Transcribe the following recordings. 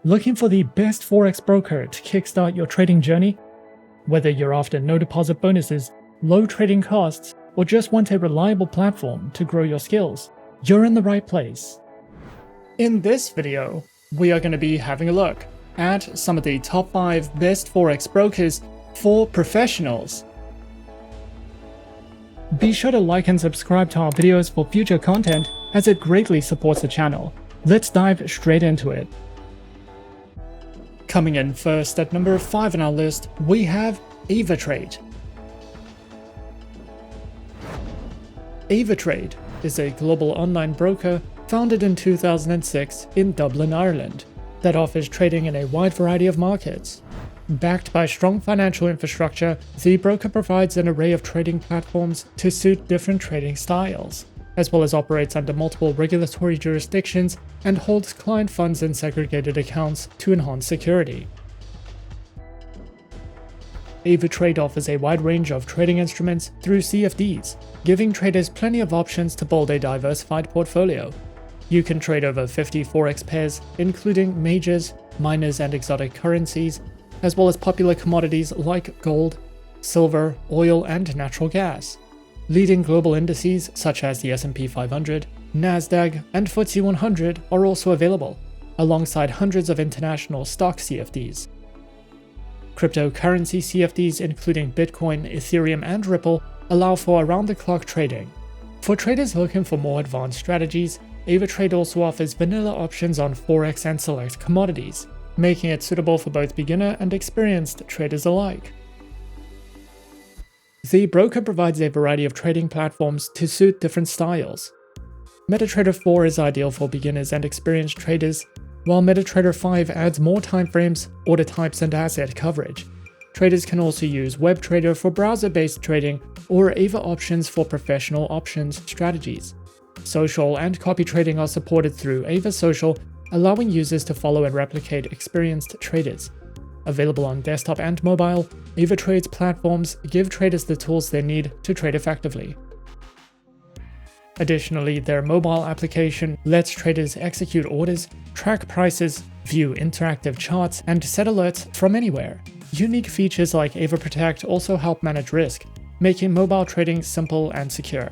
Looking for the best Forex broker to kickstart your trading journey? Whether you're after no deposit bonuses, low trading costs, or just want a reliable platform to grow your skills, you're in the right place. In this video, we are going to be having a look at some of the top 5 best Forex brokers for professionals. Be sure to like and subscribe to our videos for future content, as it greatly supports the channel. Let's dive straight into it. Coming in first at number 5 on our list, we have Avatrade. Avatrade is a global online broker founded in 2006 in Dublin, Ireland, that offers trading in a wide variety of markets. Backed by strong financial infrastructure, the broker provides an array of trading platforms to suit different trading styles, as well as operates under multiple regulatory jurisdictions and holds client funds in segregated accounts to enhance security. Avatrade offers a wide range of trading instruments through CFDs, giving traders plenty of options to build a diversified portfolio. You can trade over 50 Forex pairs, including majors, minors, and exotic currencies, as well as popular commodities like gold, silver, oil, and natural gas. Leading global indices such as the S&P 500, Nasdaq, and FTSE 100 are also available, alongside hundreds of international stock CFDs. Cryptocurrency CFDs including Bitcoin, Ethereum, and Ripple allow for around-the-clock trading. For traders looking for more advanced strategies, Avatrade also offers vanilla options on Forex and select commodities, making it suitable for both beginner and experienced traders alike. The broker provides a variety of trading platforms to suit different styles. MetaTrader 4 is ideal for beginners and experienced traders, while MetaTrader 5 adds more timeframes, order types, and asset coverage. Traders can also use WebTrader for browser-based trading or Ava options for professional options strategies. Social and copy trading are supported through Ava Social, allowing users to follow and replicate experienced traders. Available on desktop and mobile, Avatrade's platforms give traders the tools they need to trade effectively. Additionally, their mobile application lets traders execute orders, track prices, view interactive charts, and set alerts from anywhere. Unique features like Ava Protect also help manage risk, making mobile trading simple and secure.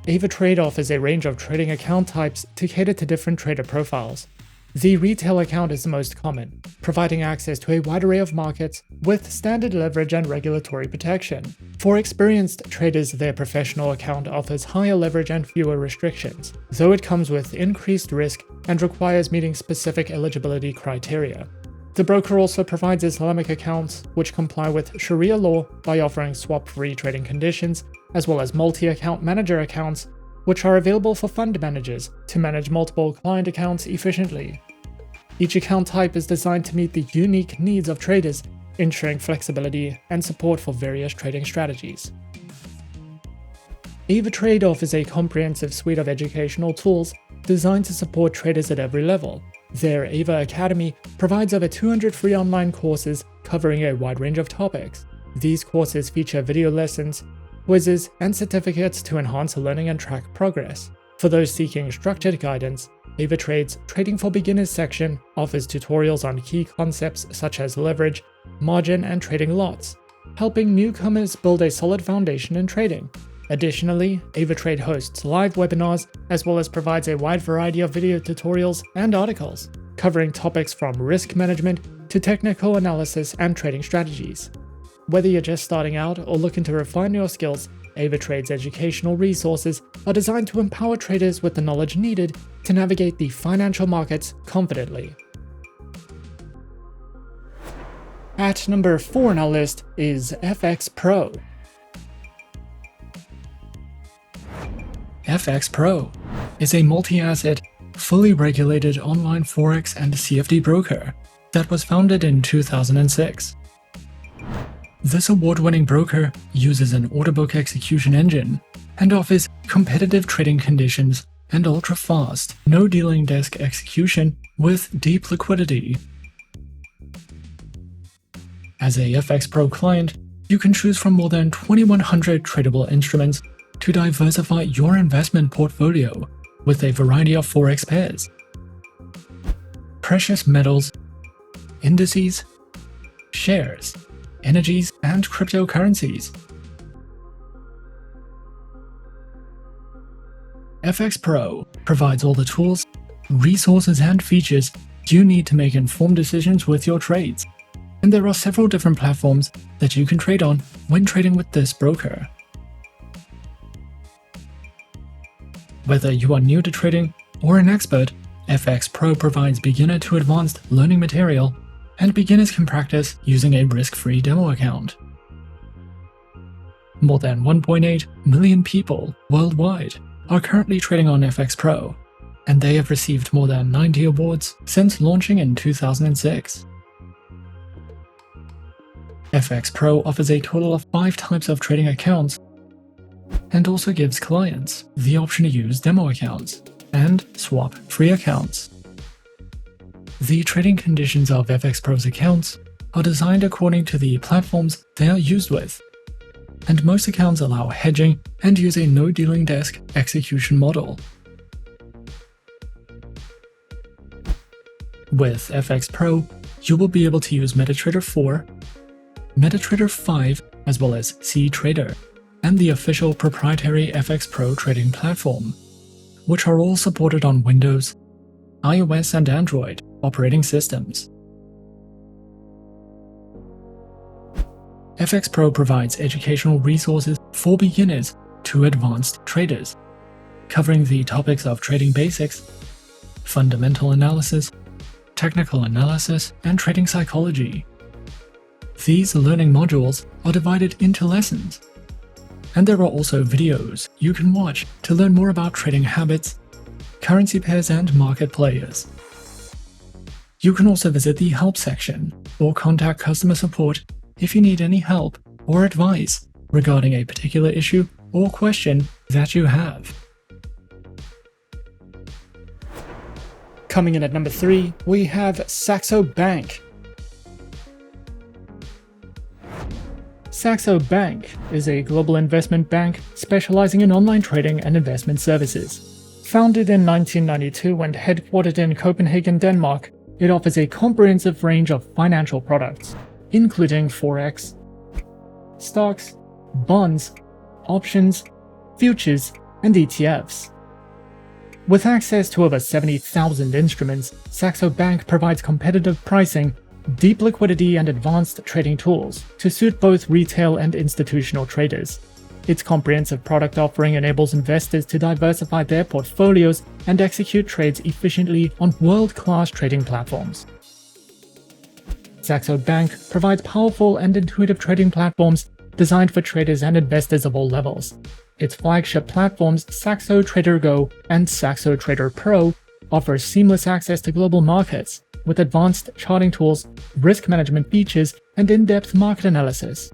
Avatrade offers a range of trading account types to cater to different trader profiles. The retail account is the most common, providing access to a wide array of markets with standard leverage and regulatory protection. For experienced traders, their professional account offers higher leverage and fewer restrictions, though it comes with increased risk and requires meeting specific eligibility criteria. The broker also provides Islamic accounts, which comply with Sharia law by offering swap-free trading conditions, as well as multi-account manager accounts, which are available for fund managers to manage multiple client accounts efficiently. Each account type is designed to meet the unique needs of traders, ensuring flexibility and support for various trading strategies. Avatrade offers a comprehensive suite of educational tools designed to support traders at every level. Their Ava Academy provides over 200 free online courses covering a wide range of topics. These courses feature video lessons, quizzes, and certificates to enhance learning and track progress. For those seeking structured guidance, Avatrade's Trading for Beginners section offers tutorials on key concepts such as leverage, margin, and trading lots, helping newcomers build a solid foundation in trading. Additionally, Avatrade hosts live webinars as well as provides a wide variety of video tutorials and articles, covering topics from risk management to technical analysis and trading strategies. Whether you're just starting out or looking to refine your skills, Avatrade's educational resources are designed to empower traders with the knowledge needed to navigate the financial markets confidently. At number 4 on our list is FXPro. FXPro is a multi-asset, fully regulated online Forex and CFD broker that was founded in 2006. This award-winning broker uses an order book execution engine and offers competitive trading conditions and ultra-fast, no-dealing desk execution with deep liquidity. As a FXPro client, you can choose from more than 2,100 tradable instruments to diversify your investment portfolio with a variety of Forex pairs. precious metals, indices, shares, energies, and cryptocurrencies. FXPro provides all the tools, resources, and features you need to make informed decisions with your trades. And there are several different platforms that you can trade on when trading with this broker. Whether you are new to trading or an expert, FXPro provides beginner to advanced learning material, and beginners can practice using a risk-free demo account. More than 1.8 million people worldwide are currently trading on FXPro, and they have received more than 90 awards since launching in 2006. FXPro offers a total of 5 types of trading accounts and also gives clients the option to use demo accounts and swap free accounts. The trading conditions of FXPro's accounts are designed according to the platforms they are used with, and most accounts allow hedging and use a no dealing desk execution model. With FXPro, you will be able to use MetaTrader 4, MetaTrader 5, as well as CTrader, and the official proprietary FXPro trading platform, which are all supported on Windows, iOS, and Android operating systems. FXPro provides educational resources for beginners to advanced traders, covering the topics of trading basics, fundamental analysis, technical analysis, and trading psychology. These learning modules are divided into lessons, and there are also videos you can watch to learn more about trading habits, currency pairs, and market players. You can also visit the help section or contact customer support if you need any help or advice regarding a particular issue or question that you have. Coming in at number 3, we have SaxoBank. SaxoBank is a global investment bank specializing in online trading and investment services. Founded in 1992 and headquartered in Copenhagen, Denmark, it offers a comprehensive range of financial products, including Forex, stocks, bonds, options, futures, and ETFs. With access to over 70,000 instruments, SaxoBank provides competitive pricing, deep liquidity, and advanced trading tools to suit both retail and institutional traders. Its comprehensive product offering enables investors to diversify their portfolios and execute trades efficiently on world-class trading platforms. SaxoBank provides powerful and intuitive trading platforms designed for traders and investors of all levels. Its flagship platforms, SaxoTrader Go and SaxoTrader Pro, offer seamless access to global markets with advanced charting tools, risk management features, and in-depth market analysis.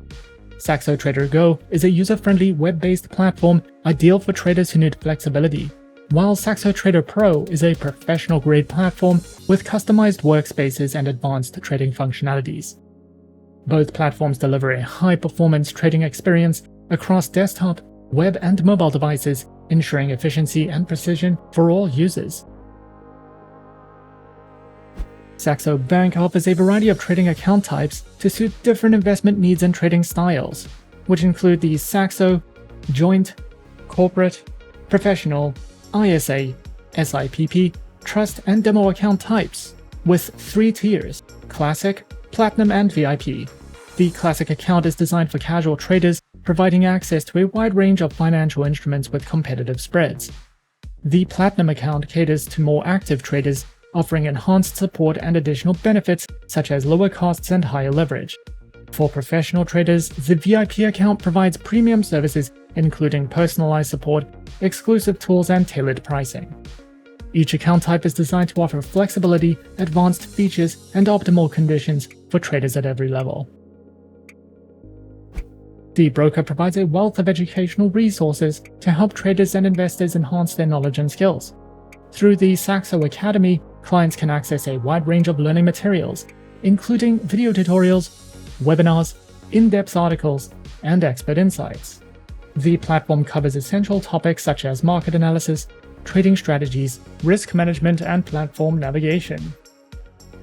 SaxoTrader Go is a user-friendly web-based platform ideal for traders who need flexibility, while SaxoTrader Pro is a professional-grade platform with customized workspaces and advanced trading functionalities. Both platforms deliver a high-performance trading experience across desktop, web, and mobile devices, ensuring efficiency and precision for all users. SaxoBank offers a variety of trading account types to suit different investment needs and trading styles, which include the Saxo, Joint, Corporate, Professional, ISA, SIPP, Trust, and Demo account types, with 3 tiers: Classic, Platinum, and VIP. The Classic account is designed for casual traders, providing access to a wide range of financial instruments with competitive spreads. The Platinum account caters to more active traders, offering enhanced support and additional benefits such as lower costs and higher leverage. For professional traders, the VIP account provides premium services including personalized support, exclusive tools, and tailored pricing. Each account type is designed to offer flexibility, advanced features, and optimal conditions for traders at every level. The broker provides a wealth of educational resources to help traders and investors enhance their knowledge and skills. Through the Saxo Academy, clients can access a wide range of learning materials, including video tutorials, webinars, in-depth articles, and expert insights. The platform covers essential topics such as market analysis, trading strategies, risk management, and platform navigation.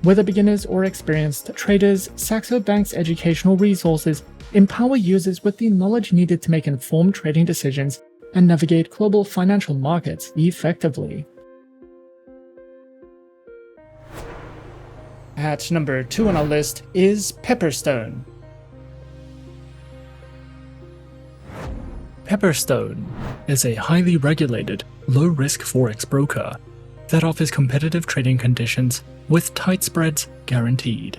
Whether beginners or experienced traders, SaxoBank's educational resources empower users with the knowledge needed to make informed trading decisions and navigate global financial markets effectively. At number 2 on our list is Pepperstone. Pepperstone is a highly regulated, low-risk Forex broker that offers competitive trading conditions with tight spreads guaranteed.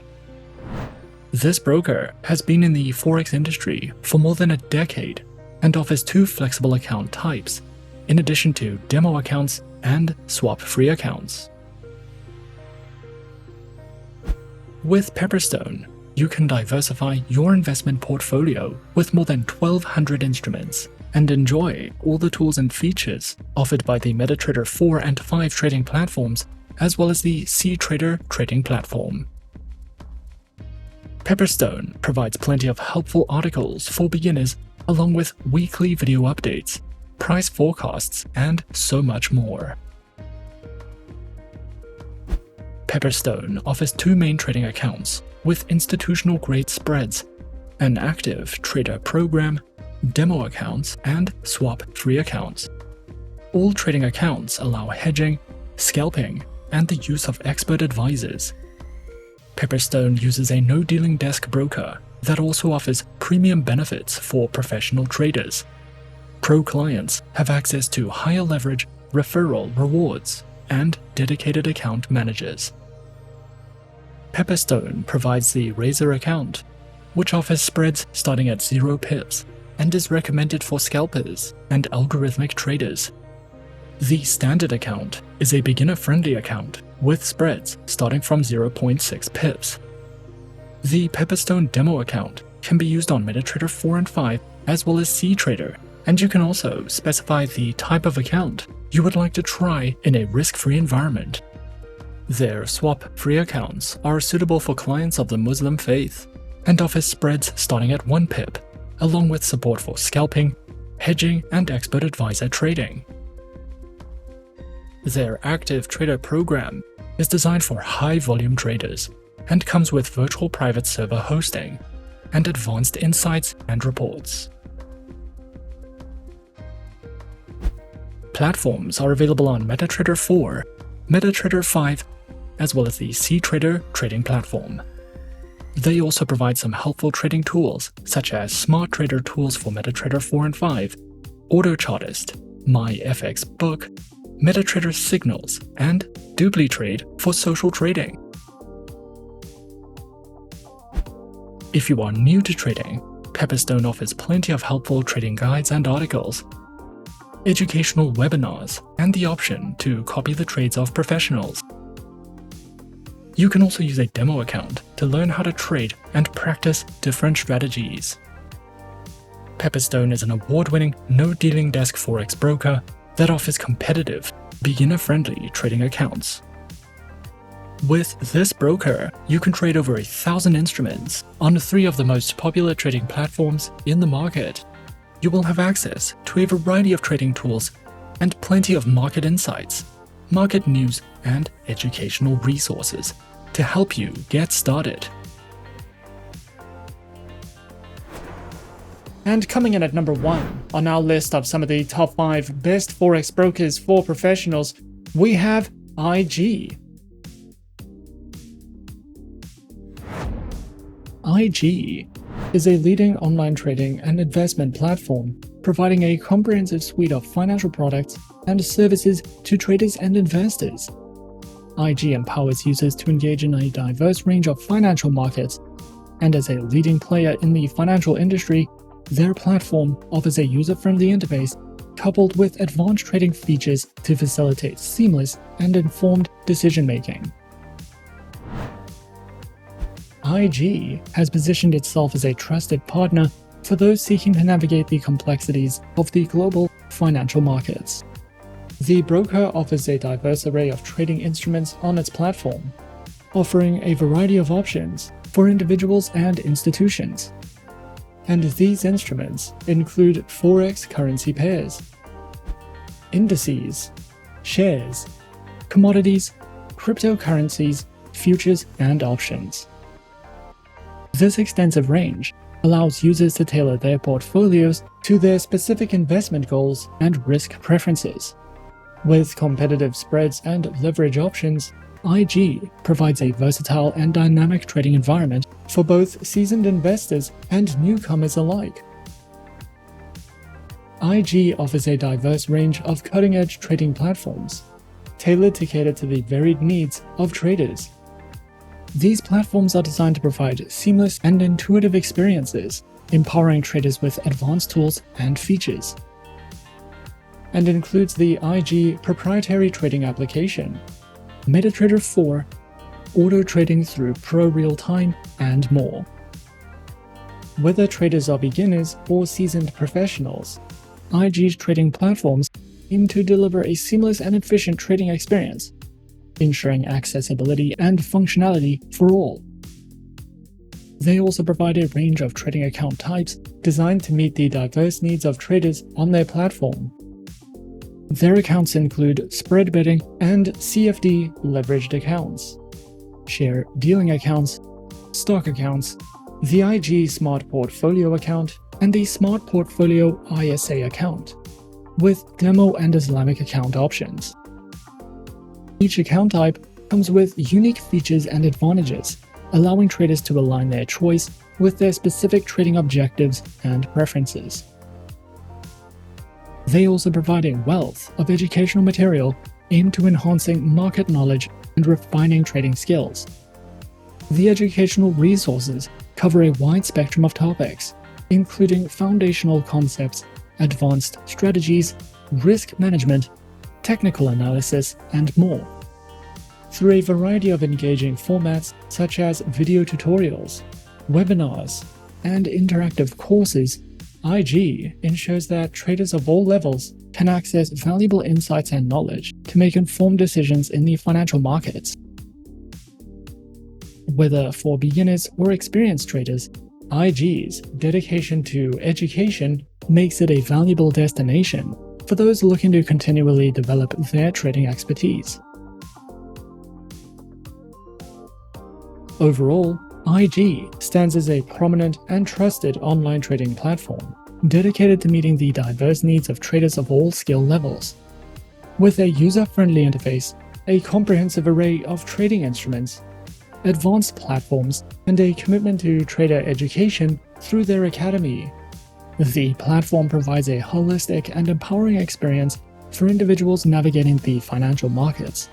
This broker has been in the Forex industry for more than a decade and offers 2 flexible account types, in addition to demo accounts and swap-free accounts. With Pepperstone, you can diversify your investment portfolio with more than 1,200 instruments and enjoy all the tools and features offered by the MetaTrader 4 and 5 trading platforms, as well as the CTrader trading platform. Pepperstone provides plenty of helpful articles for beginners, along with weekly video updates, price forecasts, and so much more. Pepperstone offers 2 main trading accounts with institutional-grade spreads, an active trader program, demo accounts, and swap-free accounts. All trading accounts allow hedging, scalping, and the use of expert advisors. Pepperstone uses a no-dealing desk broker that also offers premium benefits for professional traders. Pro clients have access to higher leverage referral rewards and dedicated account managers. Pepperstone provides the Razor account, which offers spreads starting at 0 pips and is recommended for scalpers and algorithmic traders. The Standard account is a beginner-friendly account with spreads starting from 0.6 pips. The Pepperstone demo account can be used on MetaTrader 4 and 5 as well as CTrader, and you can also specify the type of account you would like to try in a risk-free environment. Their swap-free accounts are suitable for clients of the Muslim faith and offer spreads starting at 1 pip, along with support for scalping, hedging, and expert advisor trading. Their active trader program is designed for high-volume traders and comes with virtual private server hosting and advanced insights and reports. Platforms are available on MetaTrader 4, MetaTrader 5, as well as the CTrader trading platform. They also provide some helpful trading tools such as Smart Trader tools for MetaTrader 4 and 5, AutoChartist, MyFXBook, MetaTrader Signals, and DupliTrade for social trading. If you are new to trading, Pepperstone offers plenty of helpful trading guides and articles, educational webinars, and the option to copy the trades of professionals. You can also use a demo account to learn how to trade and practice different strategies. Pepperstone is an award-winning no-dealing desk Forex broker that offers competitive, beginner-friendly trading accounts. With this broker, you can trade over 1,000 instruments on 3 of the most popular trading platforms in the market. You will have access to a variety of trading tools and plenty of market insights, market news, and educational resources to help you get started. And coming in at number 1 on our list of some of the top 5 best Forex brokers for professionals, we have IG. IG is a leading online trading and investment platform providing a comprehensive suite of financial products and services to traders and investors. IG empowers users to engage in a diverse range of financial markets, and as a leading player in the financial industry, their platform offers a user-friendly interface coupled with advanced trading features to facilitate seamless and informed decision-making. IG has positioned itself as a trusted partner for those seeking to navigate the complexities of the global financial markets. The broker offers a diverse array of trading instruments on its platform, offering a variety of options for individuals and institutions. And these instruments include Forex currency pairs, indices, shares, commodities, cryptocurrencies, futures, and options. This extensive range allows users to tailor their portfolios to their specific investment goals and risk preferences. With competitive spreads and leverage options, IG provides a versatile and dynamic trading environment for both seasoned investors and newcomers alike. IG offers a diverse range of cutting-edge trading platforms, tailored to cater to the varied needs of traders. These platforms are designed to provide seamless and intuitive experiences, empowering traders with advanced tools and features, and includes the IG proprietary trading application, MetaTrader 4, auto trading through Pro Real-Time, and more. Whether traders are beginners or seasoned professionals, IG's trading platforms aim to deliver a seamless and efficient trading experience, ensuring accessibility and functionality for all. They also provide a range of trading account types designed to meet the diverse needs of traders on their platform. Their accounts include spread betting and CFD leveraged accounts, share dealing accounts, stock accounts, the IG Smart Portfolio account, and the Smart Portfolio ISA account, with demo and Islamic account options. Each account type comes with unique features and advantages, allowing traders to align their choice with their specific trading objectives and preferences. They also provide a wealth of educational material aimed to enhancing market knowledge and refining trading skills. The educational resources cover a wide spectrum of topics, including foundational concepts, advanced strategies, risk management, technical analysis, and more. Through a variety of engaging formats such as video tutorials, webinars, and interactive courses, IG ensures that traders of all levels can access valuable insights and knowledge to make informed decisions in the financial markets. Whether for beginners or experienced traders, IG's dedication to education makes it a valuable destination for those looking to continually develop their trading expertise. Overall, IG stands as a prominent and trusted online trading platform dedicated to meeting the diverse needs of traders of all skill levels. With a user-friendly interface, a comprehensive array of trading instruments, advanced platforms, and a commitment to trader education through their academy, the platform provides a holistic and empowering experience for individuals navigating the financial markets.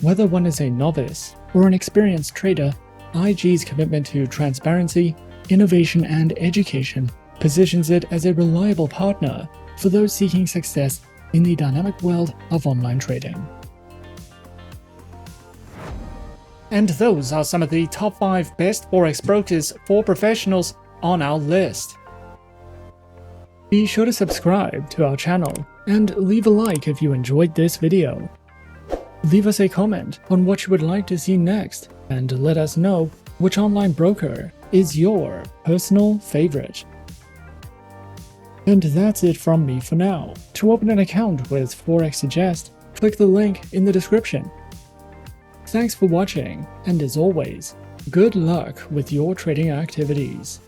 Whether one is a novice or an experienced trader, IG's commitment to transparency, innovation, and education positions it as a reliable partner for those seeking success in the dynamic world of online trading. And those are some of the top 5 best Forex brokers for professionals on our list. Be sure to subscribe to our channel and leave a like if you enjoyed this video. Leave us a comment on what you would like to see next, and let us know which online broker is your personal favorite. And that's it from me for now. To open an account with Forexsuggest, click the link in the description. Thanks for watching, and as always, good luck with your trading activities.